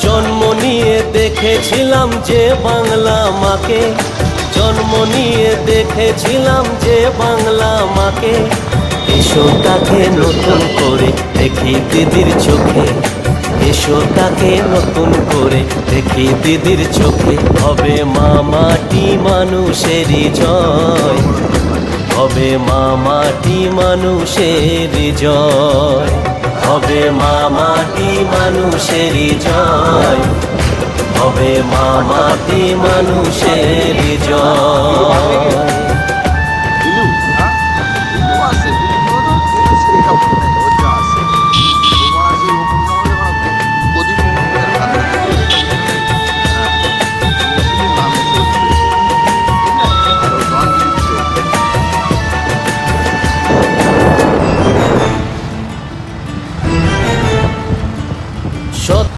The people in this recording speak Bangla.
জন্ম নিয়ে দেখেছিলাম যে বাংলা মাকে, জন্ম নিয়ে দেখেছিলাম যে বাংলা মাকে। এসো তাকে নতুন করে দেখি দিদির চোখে, এসো তাকে নতুন করে দেখি দিদির চোখে। হবে মা মাটি মানুষেরই জয়, হবে মা মাটি মানুষেরই জয়, হবে মা মাটি মানুষেরই জয়, হবে মা মাটি মানুষেরই জয়।